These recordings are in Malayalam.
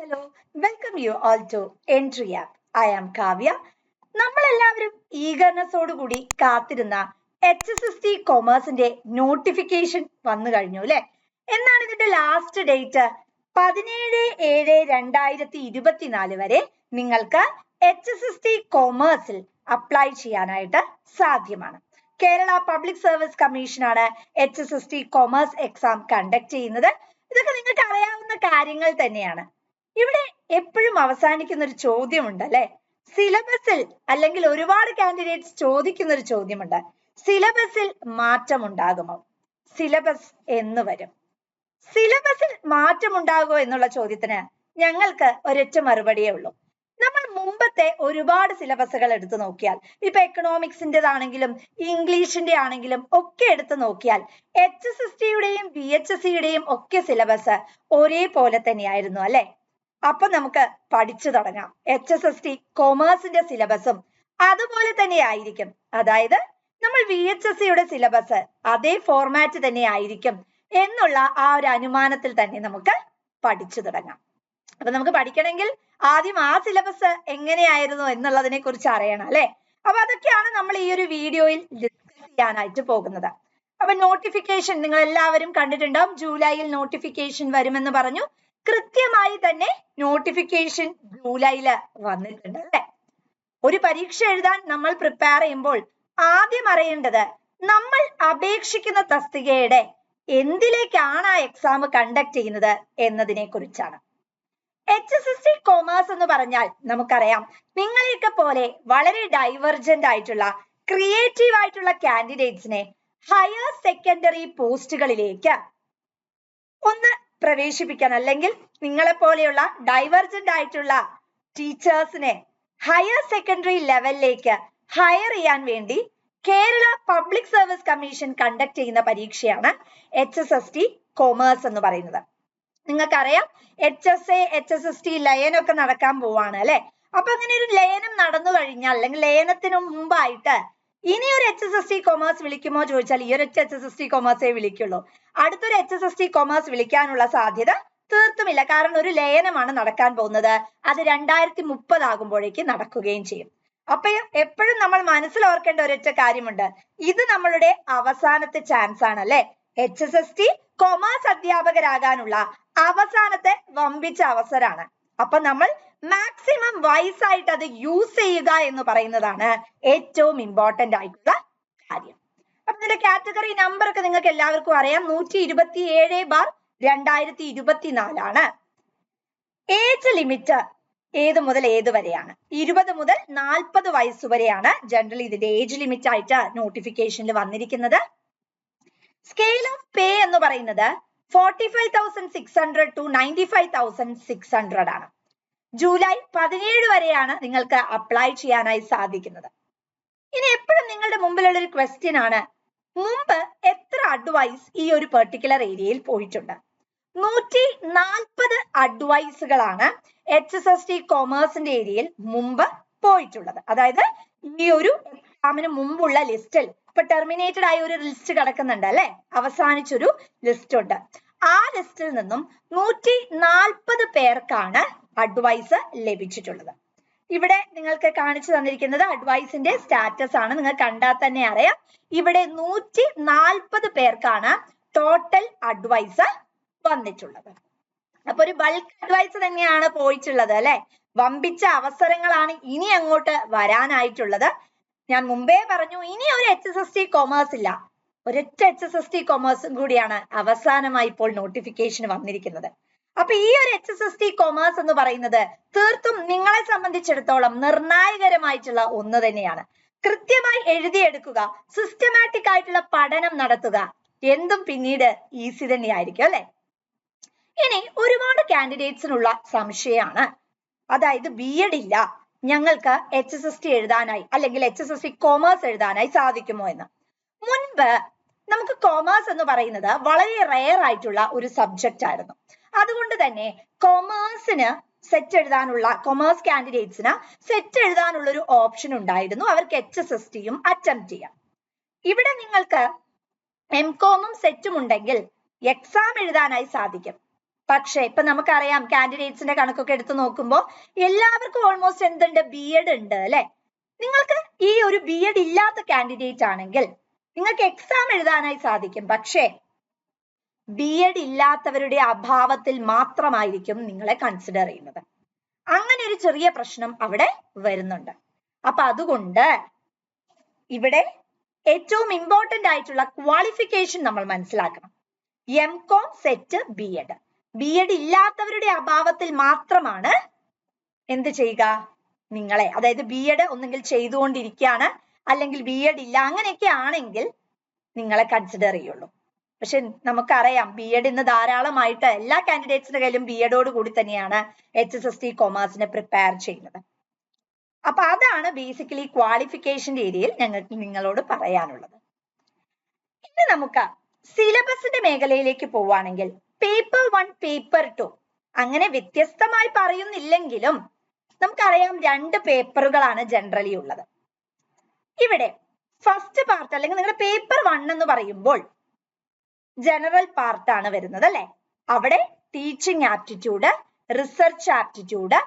hello. Welcome you all to Entry App. I am Kavya. നമ്മളെല്ലാവരും ഈഗർനെസ്സോട് കൂടി കാത്തിരുന്ന HSST കൊമേഴ്സിന്റെ നോട്ടിഫിക്കേഷൻ വന്നു കഴിഞ്ഞു അല്ലെ? എന്നാണ് ഇതിന്റെ ലാസ്റ്റ് ഡേറ്റ്? 17/7/2024 വരെ നിങ്ങൾക്ക് HSST കൊമേഴ്സിൽ അപ്ലൈ ചെയ്യാനായിട്ട് സാധ്യമാണ്. കേരള പബ്ലിക് സർവീസ് കമ്മീഷനാണ് HSST കൊമേഴ്സ് എക്സാം കണ്ടക്ട് ചെയ്യുന്നത്. ഇതൊക്കെ നിങ്ങൾക്ക് അറിയാവുന്ന കാര്യങ്ങൾ തന്നെയാണ്. ഇവിടെ എപ്പോഴും അവസാനിക്കുന്ന ഒരു ചോദ്യമുണ്ട് അല്ലെ? സിലബസിൽ അല്ലെങ്കിൽ ഒരുപാട് കാൻഡിഡേറ്റ്സ് ചോദിക്കുന്ന ഒരു ചോദ്യമുണ്ട്. സിലബസിൽ മാറ്റമുണ്ടാകുമോ? സിലബസ് എന്ന് വരും. സിലബസിൽ മാറ്റമുണ്ടാകുമോ എന്നുള്ള ചോദ്യത്തിന് ഞങ്ങൾക്ക് ഒരൊറ്റ മറുപടിയേ ഉള്ളൂ. നമ്മൾ മുമ്പത്തെ ഒരുപാട് സിലബസുകൾ എടുത്തു നോക്കിയാൽ, ഇപ്പൊ എക്കണോമിക്സിന്റേതാണെങ്കിലും ഇംഗ്ലീഷിന്റെ ആണെങ്കിലും ഒക്കെ എടുത്തു നോക്കിയാൽ HSSTയുടെയും VHSCയുടെയും ഒക്കെ സിലബസ് ഒരേപോലെ തന്നെയായിരുന്നു അല്ലെ? അപ്പൊ നമുക്ക് പഠിച്ചു തുടങ്ങാം. HSST കൊമേഴ്സിന്റെ സിലബസും അതുപോലെ തന്നെ ആയിരിക്കും. അതായത് നമ്മൾ VHSCയുടെ സിലബസ് അതേ ഫോർമാറ്റ് തന്നെ ആയിരിക്കും എന്നുള്ള ആ ഒരു അനുമാനത്തിൽ തന്നെ നമുക്ക് പഠിച്ചു തുടങ്ങാം. അപ്പൊ നമുക്ക് പഠിക്കണമെങ്കിൽ ആദ്യം ആ സിലബസ് എങ്ങനെയായിരുന്നു എന്നുള്ളതിനെ കുറിച്ച് അറിയണം അല്ലെ? അപ്പൊ അതൊക്കെയാണ് നമ്മൾ ഈ ഒരു വീഡിയോയിൽ ഡിസ്കസ് ചെയ്യാനായിട്ട് പോകുന്നത്. അപ്പൊ നോട്ടിഫിക്കേഷൻ നിങ്ങൾ എല്ലാവരും കണ്ടിട്ടുണ്ടാവും. ജൂലൈയിൽ നോട്ടിഫിക്കേഷൻ വരുമെന്ന് പറഞ്ഞു. കൃത്യമായി തന്നെ നോട്ടിഫിക്കേഷൻ ജൂലൈയില് വന്നിട്ടുണ്ട് അല്ലെ? ഒരു പരീക്ഷ എഴുതാൻ നമ്മൾ പ്രിപ്പയർ ചെയ്യുമ്പോൾ ആദ്യം അറിയേണ്ടത് നമ്മൾ അപേക്ഷിക്കുന്ന തസ്തികയുടെ എന്തിലേക്കാണ് ആ എക്സാം കണ്ടക്ട് ചെയ്യുന്നത് എന്നതിനെ കുറിച്ചാണ്. HSST കൊമേഴ്സ് എന്ന് പറഞ്ഞാൽ നമുക്കറിയാം, നിങ്ങളെയൊക്കെ പോലെ വളരെ ഡൈവർജന്റ് ആയിട്ടുള്ള ക്രിയേറ്റീവ് ആയിട്ടുള്ള കാൻഡിഡേറ്റ്സിനെ ഹയർ സെക്കൻഡറി പോസ്റ്റുകളിലേക്ക് ഒന്ന് പ്രവേശിപ്പിക്കാൻ, അല്ലെങ്കിൽ നിങ്ങളെ പോലെയുള്ള ഡൈവർജന്റ് ആയിട്ടുള്ള ടീച്ചേഴ്സിനെ ഹയർ സെക്കൻഡറി ലെവലിലേക്ക് ഹയർ ചെയ്യാൻ വേണ്ടി Kerala public service commission conduct ചെയ്യുന്ന പരീക്ഷയാണ് HSST കൊമേഴ്സ് എന്ന് പറയുന്നത്. നിങ്ങൾക്കറിയാം HSA HSST ലയനമൊക്കെ നടക്കാൻ പോവാണ് അല്ലെ? അപ്പൊ അങ്ങനെ ഒരു ലയനം നടന്നു കഴിഞ്ഞാൽ, അല്ലെങ്കിൽ ലയനത്തിന് മുമ്പായിട്ട് ഇനി ഒരു HSST കൊമേഴ്സ് വിളിക്കുമോ ചോദിച്ചാൽ ഈ ഒരു HSST കൊമേഴ്സേ വിളിക്കുള്ളൂ. അടുത്തൊരു HSST കൊമേഴ്സ് വിളിക്കാനുള്ള സാധ്യത തീർത്തുമില്ല. കാരണം ഒരു ലയനമാണ് നടക്കാൻ പോകുന്നത്. അത് 2030 ആകുമ്പോഴേക്ക് നടക്കുകയും ചെയ്യും. അപ്പൊ എപ്പോഴും നമ്മൾ മനസ്സിൽ ഓർക്കേണ്ട ഒരൊറ്റ കാര്യമുണ്ട്. ഇത് നമ്മളുടെ അവസാനത്തെ ചാൻസ് ആണ് അല്ലെ? HSST കൊമേഴ്സ് അധ്യാപകരാകാനുള്ള അവസാനത്തെ വമ്പിച്ച അവസരമാണ്. അപ്പൊ നമ്മൾ മാക്സിമം വൈസ് ആയിട്ട് അത് യൂസ് ചെയ്യുക എന്ന് പറയുന്നതാണ് ഏറ്റവും ഇമ്പോർട്ടന്റ് ആയിട്ടുള്ള കാര്യം. അപ്പൊ ഇതിന്റെ കാറ്റഗറി നമ്പർ ഒക്കെ നിങ്ങൾക്ക് എല്ലാവർക്കും അറിയാം. 127/2024 ആണ്. ഏജ് ലിമിറ്റ് ഏത് മുതൽ ഏത് വരെയാണ്? 20 മുതൽ 40 വയസ്സ് വരെയാണ് ജനറലി ഇതിന്റെ ഏജ് ലിമിറ്റ് ആയിട്ട് നോട്ടിഫിക്കേഷനിൽ വന്നിരിക്കുന്നത്. സ്കെയിൽ ഓഫ് പേ എന്ന് പറയുന്നത് 45,600 to 95,600 ആണ്. ജൂലൈ 17 വരെയാണ് നിങ്ങൾക്ക് അപ്ലൈ ചെയ്യാനായി സാധിക്കുന്നത്. ഇനി എപ്പോഴും നിങ്ങളുടെ മുമ്പിലുള്ള ഒരു ക്വസ്റ്റ്യൻ ആണ്, മുമ്പ് എത്ര അഡ്വൈസ് ഈ ഒരു പെർട്ടിക്കുലർ ഏരിയയിൽ പോയിട്ടുണ്ട്? 140 അഡ്വൈസുകളാണ് HSST കൊമേഴ്സിന്റെ ഏരിയയിൽ മുമ്പ് പോയിട്ടുള്ളത്. അതായത് ഈ ഒരു എക്സാമിന് മുമ്പുള്ള ലിസ്റ്റിൽ ഇപ്പൊ ടെർമിനേറ്റഡ് ആയ ഒരു ലിസ്റ്റ് കിടക്കുന്നുണ്ട് അല്ലെ? അവസാനിച്ചൊരു ലിസ്റ്റ് ഉണ്ട്. ആ ലിസ്റ്റിൽ നിന്നും 140 പേർക്കാണ് അഡ്വൈസ് ലഭിച്ചിട്ടുള്ളത്. ഇവിടെ നിങ്ങൾക്ക് കാണിച്ചു തന്നിരിക്കുന്നത് അഡ്വൈസിന്റെ സ്റ്റാറ്റസ് ആണ്. നിങ്ങൾ കണ്ടാൽ തന്നെ അറിയാം. ഇവിടെ 140 പേർക്കാണ് ടോട്ടൽ അഡ്വൈസ് വന്നിട്ടുള്ളത്. അപ്പൊ ഒരു ബൾക്ക് അഡ്വൈസ് തന്നെയാണ് പോയിട്ടുള്ളത് അല്ലെ? വമ്പിച്ച അവസരങ്ങളാണ് ഇനി അങ്ങോട്ട് വരാനായിട്ടുള്ളത്. ഞാൻ മുമ്പേ പറഞ്ഞു, ഇനി ഒരു HSST കൊമേഴ്സ് ഇല്ല, ഒരൊറ്റ HSST കൊമേഴ്സും കൂടിയാണ് അവസാനമായി ഇപ്പോൾ നോട്ടിഫിക്കേഷൻ വന്നിരിക്കുന്നത്. അപ്പൊ ഈ ഒരു HSST കൊമേഴ്സ് എന്ന് പറയുന്നത് തീർത്തും നിങ്ങളെ സംബന്ധിച്ചിടത്തോളം നിർണായകരമായിട്ടുള്ള ഒന്ന് തന്നെയാണ്. കൃത്യമായി എഴുതിയെടുക്കുക, സിസ്റ്റമാറ്റിക് ആയിട്ടുള്ള പഠനം നടത്തുക, എന്തും പിന്നീട് ഈസി തന്നെയായിരിക്കും അല്ലെ? ഇനി ഒരുപാട് കാൻഡിഡേറ്റ്സിനുള്ള സംശയമാണ്, അതായത് B.Ed ഇല്ല, ഞങ്ങൾക്ക് HSST എഴുതാനായി അല്ലെങ്കിൽ HSST കൊമേഴ്സ് എഴുതാനായി സാധിക്കുമോ എന്ന്. മുൻപ് നമുക്ക് കൊമേഴ്സ് എന്ന് പറയുന്നത് വളരെ റെയർ ആയിട്ടുള്ള ഒരു സബ്ജക്റ്റ് ആയിരുന്നു. അതുകൊണ്ട് തന്നെ കൊമേഴ്സിന് സെറ്റ് എഴുതാനുള്ള, കൊമേഴ്സ് കാൻഡിഡേറ്റ്സിന് സെറ്റ് എഴുതാനുള്ള ഒരു ഓപ്ഷൻ ഉണ്ടായിരുന്നു. അവർക്ക് HSSTയും അറ്റംപ്റ്റ് ചെയ്യാം. ഇവിടെ നിങ്ങൾക്ക് MCOM സെറ്റും ഉണ്ടെങ്കിൽ എക്സാം എഴുതാനായി സാധിക്കും. പക്ഷെ ഇപ്പൊ നമുക്കറിയാം കാൻഡിഡേറ്റ്സിന്റെ കണക്കൊക്കെ എടുത്ത് നോക്കുമ്പോൾ എല്ലാവർക്കും ഓൾമോസ്റ്റ് എന്തുണ്ട്, B.Ed ഉണ്ട് അല്ലെ? നിങ്ങൾക്ക് ഈ ഒരു B.Ed ഇല്ലാത്ത കാൻഡിഡേറ്റ് ആണെങ്കിൽ നിങ്ങൾക്ക് എക്സാം എഴുതാനായി സാധിക്കും. പക്ഷേ B.Ed ഇല്ലാത്തവരുടെ അഭാവത്തിൽ മാത്രമായിരിക്കും നിങ്ങളെ കൺസിഡർ ചെയ്യുന്നത്. അങ്ങനെ ഒരു ചെറിയ പ്രശ്നം അവിടെ വരുന്നുണ്ട്. അപ്പൊ അതുകൊണ്ട് ഇവിടെ ഏറ്റവും ഇമ്പോർട്ടന്റ് ആയിട്ടുള്ള ക്വാളിഫിക്കേഷൻ നമ്മൾ മനസ്സിലാക്കണം. M.Com set B.Ed. B.Ed ഇല്ലാത്തവരുടെ അഭാവത്തിൽ മാത്രമാണ് എന്ത് ചെയ്യുക, നിങ്ങളെ, അതായത് B.Ed ഒന്നെങ്കിൽ ചെയ്തുകൊണ്ടിരിക്കുകയാണ് അല്ലെങ്കിൽ B.Ed ഇല്ല, അങ്ങനെയൊക്കെ ആണെങ്കിൽ നിങ്ങളെ കൺസിഡർ ചെയ്യുള്ളൂ. പക്ഷെ നമുക്കറിയാം B.Ed ഇന്ന് ധാരാളമായിട്ട് എല്ലാ കാൻഡിഡേറ്റ്സിന്റെ കയ്യിലും B.Ed കൂടി തന്നെയാണ് HSST കൊമേഴ്സിനെ പ്രിപ്പയർ ചെയ്യുന്നത്. അപ്പൊ അതാണ് ബേസിക്കലി ക്വാളിഫിക്കേഷന്റെ ഏരിയയിൽ ഞങ്ങൾക്ക് നിങ്ങളോട് പറയാനുള്ളത്. ഇനി നമുക്ക് സിലബസിന്റെ മേഖലയിലേക്ക് പോവുകയാണെങ്കിൽ പേപ്പർ 1, പേപ്പർ 2 അങ്ങനെ വ്യത്യസ്തമായി പറയുന്നില്ലെങ്കിലും നമുക്കറിയാം 2 പേപ്പറുകളാണ് ജനറലി ഉള്ളത്. ഇവിടെ ഫസ്റ്റ് പാർട്ട് അല്ലെങ്കിൽ നിങ്ങളുടെ പേപ്പർ 1 എന്ന് പറയുമ്പോൾ ജനറൽ പാർട്ടാണ് വരുന്നത് അല്ലെ? അവിടെ teaching aptitude, research aptitude,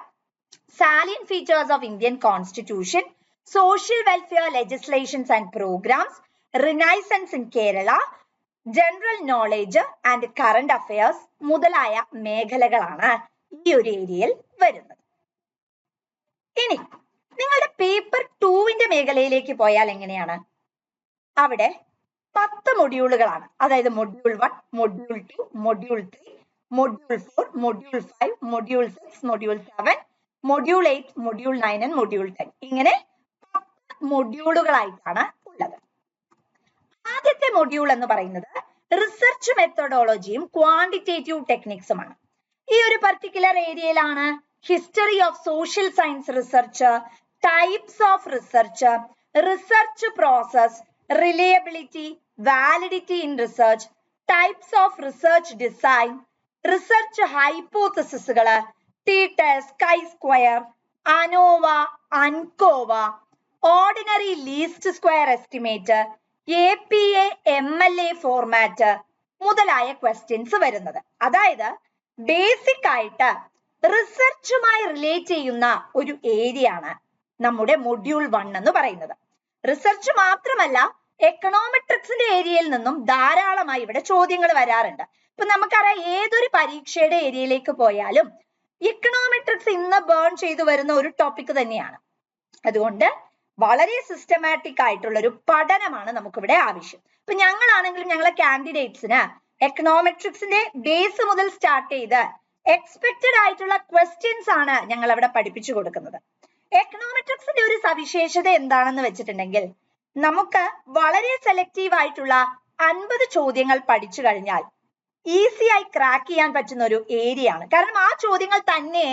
salient features of Indian Constitution, social welfare legislations and programs, Renaissance in Kerala, general knowledge and current affairs മുതലായ മേഖലകളാണ് ഈ ഒരു ഏരിയയിൽ വരുന്നത്. ഇനി നിങ്ങളുടെ പേപ്പർ 2ന്റെ മേഖലയിലേക്ക് പോയാൽ എങ്ങനെയാണ്? അവിടെ 10 മൊഡ്യൂളുകളാണ്. അതായത് module 1, module 2, module 3, module 4, module 5, module 6, module 7, module 8, module 9 and module 10. ഇങ്ങനെ 10 മൊഡ്യൂളുകളായിട്ടാണ് ഉള്ളത്. ആദ്യത്തെ മൊഡ്യൂൾ എന്ന് പറയുന്നത് റിസർച്ച് മെത്തഡോളജിയും ക്വാണ്ടിറ്റേറ്റീവ് ടെക്നിക്സുമാണ്. ഈ ഒരു പർട്ടിക്കുലർ ഏരിയയിലാണ് history of social science research, types of research, research process, reliability, validity in research, types of research design, research ഹൈപ്പോത്തസിസുകള്, T-test, chi-square, ANOVA, ANCOVA, ordinary least square estimate, APA, MLA format മുതലായ ക്വസ്റ്റ്യൻസ് വരുന്നത്. അതായത് ബേസിക് ആയിട്ട് റിസർച്ചുമായി റിലേറ്റ് ചെയ്യുന്ന ഒരു ഏരിയ ആണ് നമ്മുടെ മൊഡ്യൂൾ 1 എന്ന് പറയുന്നത്. റിസർച്ച് മാത്രമല്ല, എക്കണോമെട്രിക്സിന്റെ ഏരിയയിൽ നിന്നും ധാരാളമായി ഇവിടെ ചോദ്യങ്ങൾ വരാറുണ്ട്. ഇപ്പൊ നമുക്കറിയാം ഏതൊരു പരീക്ഷയുടെ ഏരിയയിലേക്ക് പോയാലും ഇക്കണോമെട്രിക്സ് ഇന്ന് ബേൺ ചെയ്തു വരുന്ന ഒരു ടോപ്പിക് തന്നെയാണ്. അതുകൊണ്ട് വളരെ സിസ്റ്റമാറ്റിക് ആയിട്ടുള്ള ഒരു പഠനമാണ് നമുക്കിവിടെ ആവശ്യം. ഇപ്പൊ ഞങ്ങളാണെങ്കിലും ഞങ്ങളെ കാൻഡിഡേറ്റ്സിന് എക്കണോമെട്രിക്സിന്റെ ബേസ് മുതൽ സ്റ്റാർട്ട് ചെയ്ത് എക്സ്പെക്റ്റഡ് ആയിട്ടുള്ള ക്വസ്റ്റ്യൻസ് ആണ് ഞങ്ങൾ അവിടെ പഠിപ്പിച്ചു കൊടുക്കുന്നത്. എക്കണോമെട്രിക്സിന്റെ ഒരു സവിശേഷത എന്താണെന്ന് വെച്ചിട്ടുണ്ടെങ്കിൽ നമുക്ക് വളരെ സെലക്റ്റീവ് ആയിട്ടുള്ള 50 ചോദ്യങ്ങൾ പഠിച്ചു കഴിഞ്ഞാൽ ഈസി ആയി ക്രാക്ക് ചെയ്യാൻ പറ്റുന്ന ഒരു ഏരിയ ആണ്. കാരണം ആ ചോദ്യങ്ങൾ തന്നെ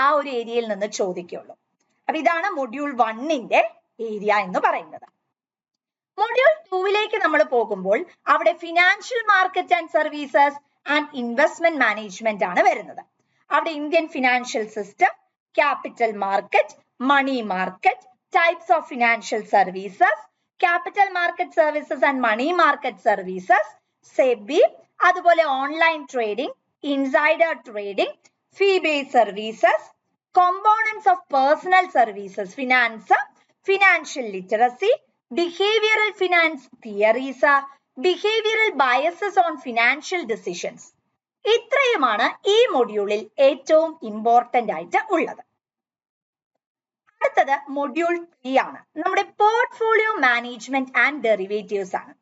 ആ ഒരു ഏരിയയിൽ നിന്ന് ചോദിക്കുള്ളൂ. അപ്പൊ ഇതാണ് മൊഡ്യൂൾ 1ന്റെ ഏരിയ എന്ന് പറയുന്നത്. മൊഡ്യൂൾ 2ലേക്ക് നമ്മൾ പോകുമ്പോൾ അവിടെ financial market and services and investment management ആണ് വരുന്നത്. അവിടെ Indian financial system, capital market, money market, types of financial services, capital market services and money market services, SEBI, അതുപോലെ online trading, insider trading, fee based services, components of personal services finance, financial literacy, behavioral finance theories, behavioral biases on financial decisions. ഇത്രയുമാണ് ഈ മൊഡ്യൂളിൽ ഏറ്റവും ഇമ്പോർട്ടന്റ് ആയിട്ട് ഉള്ളത്. അടുത്തത് മൊഡ്യൂൾ 3 ആണ്. നമ്മുടെ പോർട്ട്ഫോളിയോ മാനേജ്മെന്റ് ആൻഡ് ഡെറിവേറ്റീവ്സ് ആണ്.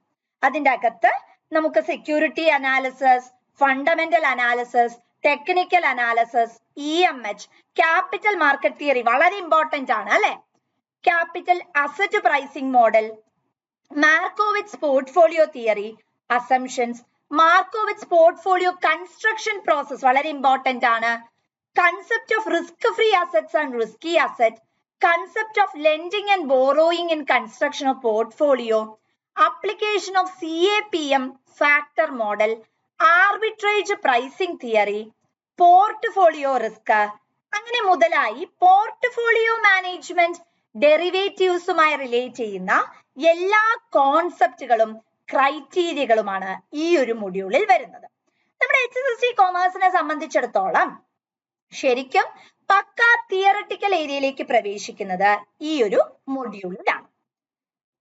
അതിന്റെ അകത്ത് നമുക്ക് security analysis, fundamental analysis, technical analysis, EMH, capital market theory വളരെ ഇമ്പോർട്ടന്റ് ആണ് അല്ലെ? Capital asset pricing model, Markowitz portfolio theory, assumptions, Markowitz portfolio construction process വളരെ ഇമ്പോർട്ടന്റ് ആണ്, concept of risk free assets and risky asset, concept of lending and borrowing in construction of portfolio, application of CAPM factor model, arbitrage pricing theory, portfolio risk, അങ്ങനെ മുതലായി പോർട്ട്ഫോളിയോ മാനേജ്മെന്റ് ഡെറിവേറ്റീവ്സുമായി റിലേറ്റ് ചെയ്യുന്ന എല്ലാ കോൺസെപ്റ്റുകളും ക്രൈറ്റീരിയകളുമാണ് ഈ ഒരു മൊഡ്യൂളിൽ വരുന്നത്. നമ്മുടെ HSST കൊമേഴ്സിനെ സംബന്ധിച്ചിടത്തോളം ശരിക്കും പക്ക തിയറട്ടിക്കൽ ഏരിയയിലേക്ക് പ്രവേശിക്കുന്നത് ഈ ഒരു മൊഡ്യൂളിലാണ്.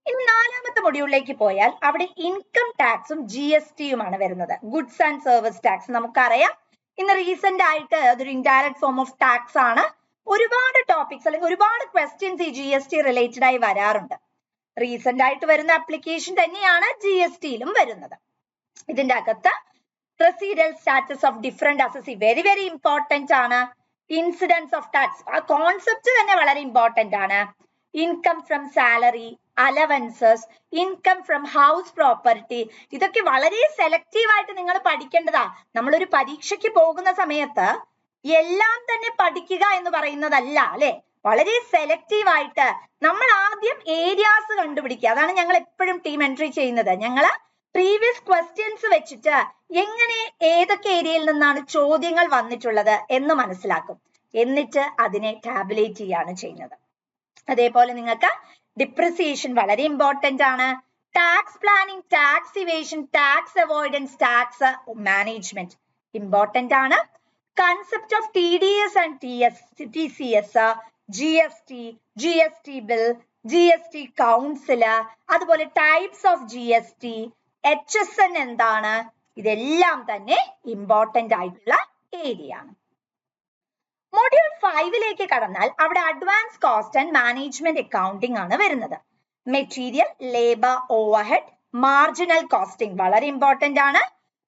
ഇനി നാലാമത്തെ മൊഡ്യൂളിലേക്ക് പോയാൽ അവിടെ ഇൻകം ടാക്സും GSTയുമാണ് വരുന്നത്. ഗുഡ്സ് ആൻഡ് സർവീസ് ടാക്സ് നമുക്കറിയാം. ഇന്ന് റീസെന്റ് ആയിട്ട് അതൊരു ഇൻഡയറക്ട് ഫോം ഓഫ് ടാക്സ് ആണ്. ഒരുപാട് ടോപ്പിക്സ് അല്ലെങ്കിൽ ഒരുപാട് ക്വസ്റ്റ്യൻസ് ഈ GST റിലേറ്റഡ് ആയി വരാറുണ്ട്. റീസെന്റ് ആയിട്ട് വരുന്ന ആപ്ലിക്കേഷൻ തന്നെയാണ് GSTയിലും വരുന്നത്. ഇതിന്റെ അകത്ത് residual status of different assessee very very important ആണ്. ഇൻസിഡൻസ് ഓഫ് ടാക്സ് ആ കോൺസെപ്റ്റ് തന്നെ വളരെ ഇമ്പോർട്ടന്റ് ആണ്. Income from salary, allowances, income from house property, ഇതൊക്കെ വളരെ സെലക്റ്റീവ് ആയിട്ട് നിങ്ങൾ പഠിക്കേണ്ടതാ. നമ്മളൊരു പരീക്ഷയ്ക്ക് പോകുന്ന സമയത്ത് എല്ലാം തന്നെ പഠിക്കുക എന്ന് പറയുന്നതല്ല അല്ലെ. വളരെ സെലക്റ്റീവ് ആയിട്ട് നമ്മൾ ആദ്യം ഏരിയാസ് കണ്ടുപിടിക്കുക. അതാണ് ഞങ്ങൾ എപ്പോഴും ടീം എൻട്രി ചെയ്യുന്നത്. ഞങ്ങൾ പ്രീവിയസ് ക്വസ്റ്റ്യൻസ് വെച്ചിട്ട് എങ്ങനെ ഏതൊക്കെ ഏരിയയിൽ നിന്നാണ് ചോദ്യങ്ങൾ വന്നിട്ടുള്ളത് എന്ന് മനസ്സിലാക്കും. എന്നിട്ട് അതിനെ ടാബുലേറ്റ് ചെയ്യാണ് ചെയ്യുന്നത്. അതേപോലെ നിങ്ങൾക്ക് ഡിപ്രിസിയേഷൻ വളരെ ഇമ്പോർട്ടന്റ് ആണ്. Tax planning, tax evasion, tax avoidance, tax management important ആണ്. Concept of TDS and TCS, GST, GST bill, GST council, അതുപോലെ ടൈപ്സ് ഓഫ് GST, HSN എന്താണ്, ഇതെല്ലാം തന്നെ ഇമ്പോർട്ടന്റ് ആയിട്ടുള്ള ഏരിയ ആണ്. മൊഡ്യൂൾ 5ലേക്ക് കടന്നാൽ അവിടെ advance cost and management accounting ആണ് വരുന്നത്. Material, labour, overhead, marginal costing വളരെ ഇമ്പോർട്ടന്റ് ആണ്.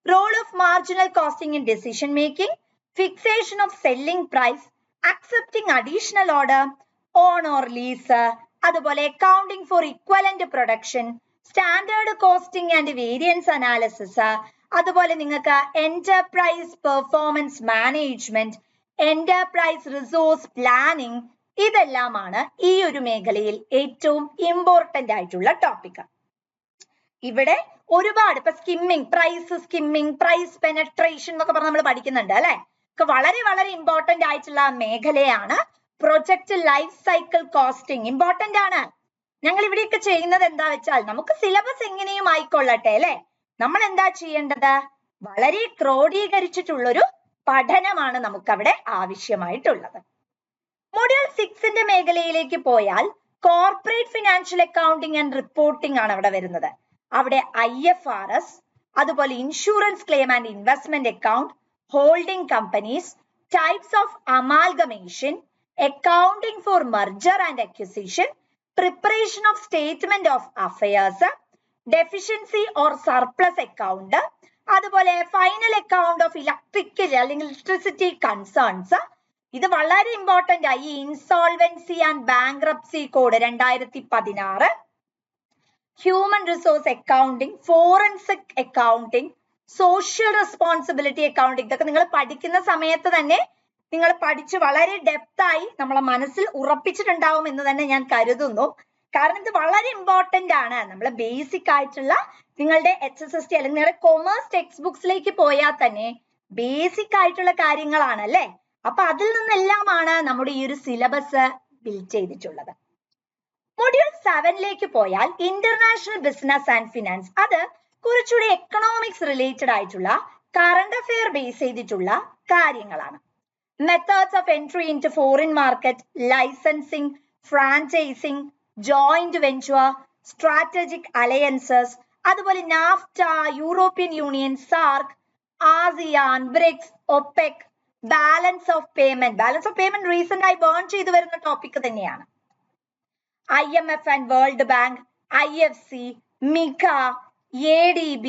Role of marginal costing in decision making, fixation of selling price, accepting additional order, own or lease, അതുപോലെ accounting for equivalent production, standard costing and variance analysis, അതുപോലെ നിങ്ങൾക്ക് enterprise performance management, enterprise resource planning, ഇതെല്ലാമാണ് ഈ ഒരു മേഖലയിൽ ഏറ്റവും ഇമ്പോർട്ടന്റ് ആയിട്ടുള്ള ടോപ്പിക്. ഇവിടെ ഒരുപാട് ഇപ്പൊ സ്കിമ്മിങ്, പ്രൈസ് പെനട്രേഷൻ എന്നൊക്കെ പറഞ്ഞ് നമ്മൾ പഠിക്കുന്നുണ്ട് അല്ലെ. വളരെ വളരെ ഇമ്പോർട്ടന്റ് ആയിട്ടുള്ള മേഖലയാണ്. Project life cycle costing important ആണ്. ഞങ്ങൾ ഇവിടെയൊക്കെ ചെയ്യുന്നത് എന്താ വെച്ചാൽ നമുക്ക് സിലബസ് എങ്ങനെയും ആയിക്കൊള്ളട്ടെ അല്ലെ, നമ്മൾ എന്താ ചെയ്യേണ്ടത്, വളരെ ക്രോഡീകരിച്ചിട്ടുള്ളൊരു പഠനമാണ് നമുക്ക് അവിടെ ആവശ്യമായിട്ടുള്ളത്. മൊഡ്യൂൾ 6ന്റെ മേഖലയിലേക്ക് പോയാൽ corporate financial accounting and reporting ആണ് അവിടെ വരുന്നത്. അവിടെ IFRS, അതുപോലെ insurance claim and investment account, holding companies, types of amalgamation, accounting four merger and acquisition, preparation of statement of affairs, deficiency or surplus account, അതുപോലെ ഫൈനൽ അക്കൗണ്ട് ഓഫ് ഇലക്ട്രിക്കൽ അല്ലെങ്കിൽ ഇലക്ട്രിസിറ്റി കൺസേൺസ്. ഇത് വളരെ ഇമ്പോർട്ടന്റ് ആയി. Insolvency and bankruptcy code 2016, human resource accounting, forensic accounting, social responsibility accounting, ഇതൊക്കെ നിങ്ങൾ പഠിക്കുന്ന സമയത്ത് തന്നെ നിങ്ങൾ പഠിച്ച് വളരെ ഡെപ്ത് ആയി നമ്മളെ മനസ്സിൽ ഉറപ്പിച്ചിട്ടുണ്ടാവും എന്ന് തന്നെ ഞാൻ കരുതുന്നു. കാരണം ഇത് വളരെ ഇമ്പോർട്ടന്റ് ആണ്. നമ്മൾ ബേസിക് ആയിട്ടുള്ള നിങ്ങളുടെ HSST അല്ലെങ്കിൽ നിങ്ങളുടെ കൊമേഴ്സ് ടെക്സ്റ്റ് ബുക്സിലേക്ക് പോയാൽ തന്നെ ബേസിക് ആയിട്ടുള്ള കാര്യങ്ങളാണ് അല്ലെ. അപ്പൊ അതിൽ നിന്നെല്ലാമാണ് നമ്മുടെ ഈ ഒരു സിലബസ് ബിൽഡ് ചെയ്തിട്ടുള്ളത്. മൊഡ്യൂൾ 7ലേക്ക് പോയാൽ ഇന്റർനാഷണൽ ബിസിനസ് ആൻഡ് ഫിനാൻസ്, അത് കുറച്ചുകൂടി എക്കണോമിക്സ് റിലേറ്റഡ് ആയിട്ടുള്ള കറണ്ട് അഫെയർ ബേസ് ചെയ്തിട്ടുള്ള കാര്യങ്ങളാണ്. Methods of entry in to foreign market, licensing, franchising, joint venture, strategic alliances, അതുപോലെ NAFTA, European Union, SAARC, ASEAN, BRICS, OPEC, balance of payment recent ആയി ബേൺ ചെയ്തു വരുന്ന ടോപ്പിക് തന്നെയാണ്. IMF and world bank, IFC, MIGA, ADB,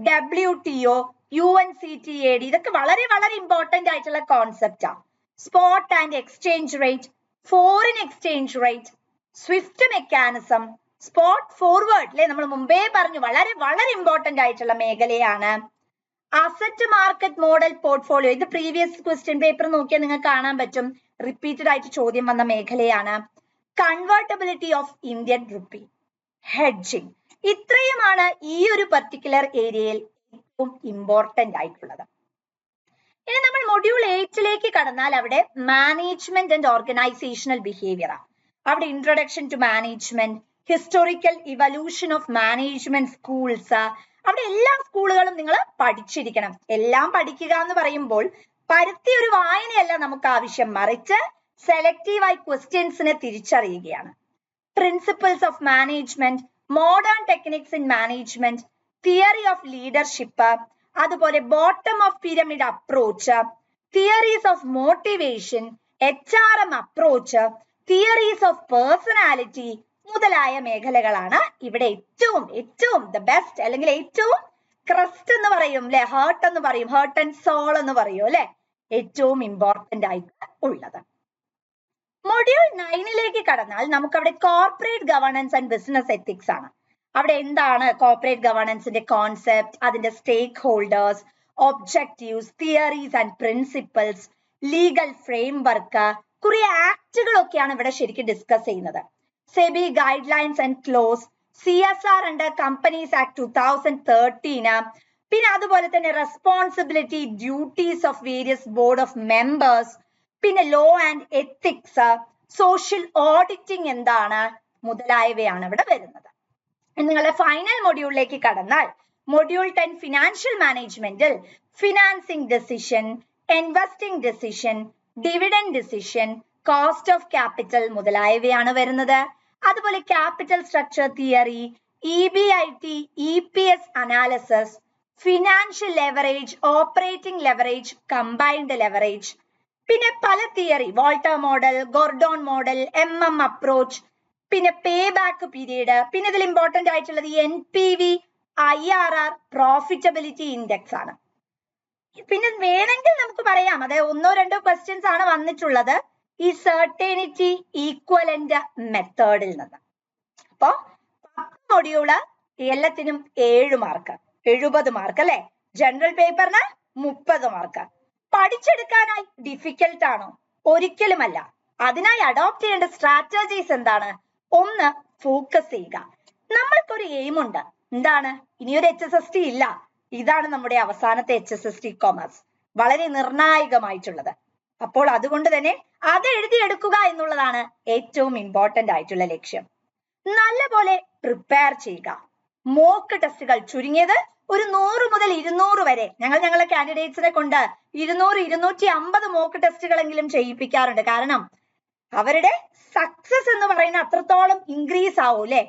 WTO, UNCTAD, ഇതൊക്കെ വളരെ വളരെ ഇമ്പോർട്ടന്റ് ആയിട്ടുള്ള കോൺസെപ്റ്റാണ്. Spot and exchange rate, foreign exchange rate, Swift mechanism, spot forward അല്ലെ, നമ്മൾ മുമ്പേ പറഞ്ഞു വളരെ വളരെ ഇമ്പോർട്ടന്റ് ആയിട്ടുള്ള മേഖലയാണ്. അസറ്റ് മാർക്കറ്റ് മോഡൽ പോർട്ട്ഫോളിയോ, ഇത് പ്രീവിയസ് ക്വസ്റ്റ്യൻ പേപ്പർ നോക്കിയാൽ നിങ്ങൾക്ക് കാണാൻ പറ്റും, റിപ്പീറ്റഡ് ആയിട്ട് ചോദ്യം വന്ന മേഖലയാണ്. Convertibility of Indian rupee, hedging, ഇത്രയുമാണ് ഈ ഒരു പർട്ടിക്കുലർ ഏരിയയിൽ ഏറ്റവും ഇമ്പോർട്ടന്റ് ആയിട്ടുള്ളത്. ഇനി നമ്മൾ മൊഡ്യൂൾ 8ലേക്ക് കടന്നാൽ അവിടെ മാനേജ്മെന്റ് ആൻഡ് ഓർഗനൈസേഷണൽ ബിഹേവിയർ, അവിടെ introduction to management, historical evolution of management schools, അവിടെ എല്ലാ സ്കൂളുകളും നിങ്ങൾ പഠിച്ചിരിക്കണം. എല്ലാം പഠിക്കുക എന്ന് പറയുമ്പോൾ പരത്തി ഒരു വായനയല്ല നമുക്ക് ആവശ്യം, മറിച്ച് സെലക്റ്റീവായി ക്വസ്റ്റ്യൻസിനെ തിരിച്ചറിയുകയാണ്. Principles of management, modern techniques in management, theory of leadership, അതുപോലെ bottom of pyramid approach, theories of motivation, HRM approach, theories of personality മുതലായ മേഖലകളാണ് ഇവിടെ ഏറ്റവും ദ ബെസ്റ്റ്, അല്ലെങ്കിൽ ഏറ്റവും ക്രസ്റ്റ് എന്ന് പറയും അല്ലെ, ഹേർട്ട് എന്ന് പറയും, ഹേർട്ട് ആൻഡ് സോൾ എന്ന് പറയും അല്ലെ, ഏറ്റവും ഇമ്പോർട്ടന്റ് ആയിട്ട് ഉള്ളത്. മൊഡ്യൂൾ 9 കടന്നാൽ നമുക്ക് അവിടെ corporate governance and business ethics ആണ്. അവിടെ എന്താണ് കോർപ്പറേറ്റ് ഗവേണൻസിന്റെ കോൺസെപ്റ്റ്, അതിന്റെ stakeholders, objectives, theories and principles, legal framework, കുറെ ആക്ടുകളൊക്കെയാണ് ഇവിടെ ശരിക്കും ഡിസ്കസ് ചെയ്യുന്നത്. SEBI guidelines and clause, CSR under companies act 2013, പിന്നെ അതുപോലെ തന്നെ responsibility duties of various board of members, പിന്നെ law and ethics, social auditing എന്താണ് മുതലായവയാണ് ഇവിടെ വരുന്നത്. നിങ്ങളുടെ ഫൈനൽ മൊഡ്യൂളിലേക്ക് കടന്നാൽ മൊഡ്യൂൾ 10 ഫിനാൻഷ്യൽ മാനേജ്മെന്റിൽ financing decision, investing decision, dividend decision, cost of capital മുതലായവയാണ് വരുന്നത്. അതുപോലെ capital structure theory, EBIT, EPS analysis, financial leverage, operating leverage, combined leverage, പിന്നെ പല theory, Walter model, Gordon model, MM approach, പിന്നെ പേ ബാക്ക് പീരീഡ്, പിന്നെ ഇതിൽ ഇമ്പോർട്ടന്റ് ആയിട്ടുള്ളത് NPV, IRR, പ്രോഫിറ്റബിലിറ്റി ഇൻഡെക്സ് ആണ്. പിന്നെ വേണമെങ്കിൽ നമുക്ക് പറയാം, അതായത് 1-2 ക്വസ്റ്റ്യൻസ് ആണ് വന്നിട്ടുള്ളത് ഈ സെർട്ടനിറ്റി ഈക്വലന്റ് മെത്തേഡിൽ നിന്ന്. അപ്പോ 10 മൊഡ്യൂള് എല്ലാത്തിനും 7 മാർക്ക്, 70 മാർക്ക് അല്ലെ. ജനറൽ പേപ്പറിന് 30 മാർക്ക്. പഠിച്ചെടുക്കാനായി ഡിഫിക്കൽട്ട് ആണോ? ഒരിക്കലുമല്ല. അതിനായി അഡോപ്റ്റ് ചെയ്യേണ്ട സ്ട്രാറ്റജീസ് എന്താണ്? ഒന്ന്, ഫോക്കസ് ചെയ്യുക. നമ്മൾക്കൊരു എയിം ഉണ്ട്, എന്താണ്? ഇനിയൊരു HSST ഇല്ല, ഇതാണ് നമ്മുടെ അവസാനത്തെ HSST കോമേഴ്സ്, വളരെ നിർണായകമായിട്ടുള്ളത്. അപ്പോൾ അതുകൊണ്ട് തന്നെ അത് എഴുതിയെടുക്കുക എന്നുള്ളതാണ് ഏറ്റവും ഇമ്പോർട്ടന്റ് ആയിട്ടുള്ള ലക്ഷ്യം. നല്ലപോലെ പ്രിപ്പയർ ചെയ്യുക. മോക്ക് ടെസ്റ്റുകൾ ചുരുങ്ങിയത് ഒരു 100 മുതൽ 200 വരെ ഞങ്ങളെ കാൻഡിഡേറ്റ്സിനെ കൊണ്ട് 200-250 മോക്ക് ടെസ്റ്റുകളെങ്കിലും ചെയ്യിപ്പിക്കാറുണ്ട്. കാരണം അവരുടെ സക്സസ് എന്ന് പറയുന്ന അത്രത്തോളം ഇൻക്രീസ് ആവും അല്ലെ.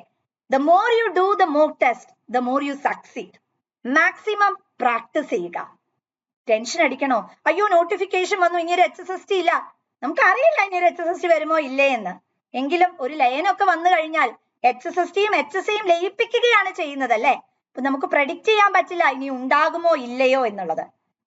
The more you do the mock test, the more you succeed. Maximum practice ചെയ്യുക. ടെൻഷൻ അടിക്കണോ? അയ്യോ നോട്ടിഫിക്കേഷൻ വന്നു, ഇനിയൊരു HSST ഇല്ല. നമുക്കറിയില്ല ഇനിയൊരു HSST വരുമോ ഇല്ലേ എന്ന്. എങ്കിലും ഒരു ലയനൊക്കെ വന്നു കഴിഞ്ഞാൽ HSSTയും HSAയും ലയിപ്പിക്കുകയാണ് ചെയ്യുന്നത് അല്ലെ. അപ്പൊ നമുക്ക് പ്രഡിക്റ്റ് ചെയ്യാൻ പറ്റില്ല ഇനി ഉണ്ടാകുമോ ഇല്ലയോ എന്നുള്ളത്.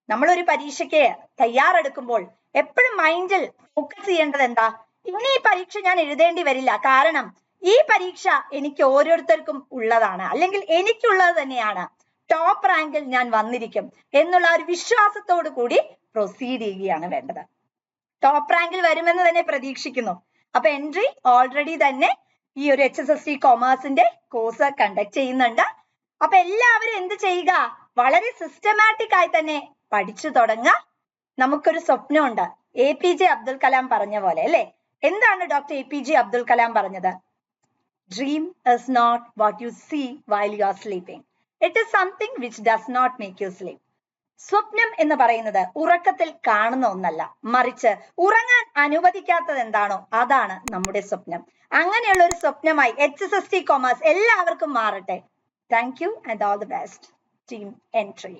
നമ്മളൊരു പരീക്ഷയ്ക്ക് തയ്യാറെടുക്കുമ്പോൾ എപ്പോഴും മൈൻഡിൽ ഫോക്കസ് ചെയ്യേണ്ടത് എന്താ? ഇനി ഈ പരീക്ഷ ഞാൻ എഴുതേണ്ടി വരില്ല, കാരണം ഈ പരീക്ഷ എനിക്ക് ഓരോരുത്തർക്കും ഉള്ളതാണ്, അല്ലെങ്കിൽ എനിക്കുള്ളത് തന്നെയാണ്, ടോപ്പ് റാങ്കിൽ ഞാൻ വന്നിരിക്കും എന്നുള്ള ഒരു വിശ്വാസത്തോടു കൂടി പ്രൊസീഡ് ചെയ്യുകയാണ് വേണ്ടത്. ടോപ്പ് റാങ്കിൽ വരുമെന്ന് തന്നെ പ്രതീക്ഷിക്കുന്നു. അപ്പൊ എൻട്രി ഓൾറെഡി തന്നെ ഈ ഒരു HSST കോമേഴ്സിന്റെ കോഴ്സ് കണ്ടക്ട് ചെയ്യുന്നുണ്ട്. അപ്പൊ എല്ലാവരും എന്ത് ചെയ്യുക? വളരെ സിസ്റ്റമാറ്റിക് ആയി തന്നെ പഠിച്ചു തുടങ്ങുക. നമുക്കൊരു സ്വപ്നമുണ്ട്, APJ അബ്ദുൽ കലാം പറഞ്ഞ പോലെ അല്ലെ. എന്താണ് ഡോക്ടർ APJ അബ്ദുൽ കലാം പറഞ്ഞത്? Dream is not what you see while you are sleeping. It is something which does not make you sleep. സ്വപ്നം എന്ന് പറയുന്നത് ഉറക്കത്തിൽ കാണുന്ന ഒന്നല്ല, മറിച്ച് ഉറങ്ങാൻ അനുവദിക്കാത്തത് എന്താണോ അതാണ് നമ്മുടെ സ്വപ്നം. അങ്ങനെയുള്ള ഒരു സ്വപ്നമായി HSST കോമേഴ്സ് എല്ലാവർക്കും മാറട്ടെ. Thank you and all the best. Team Entry.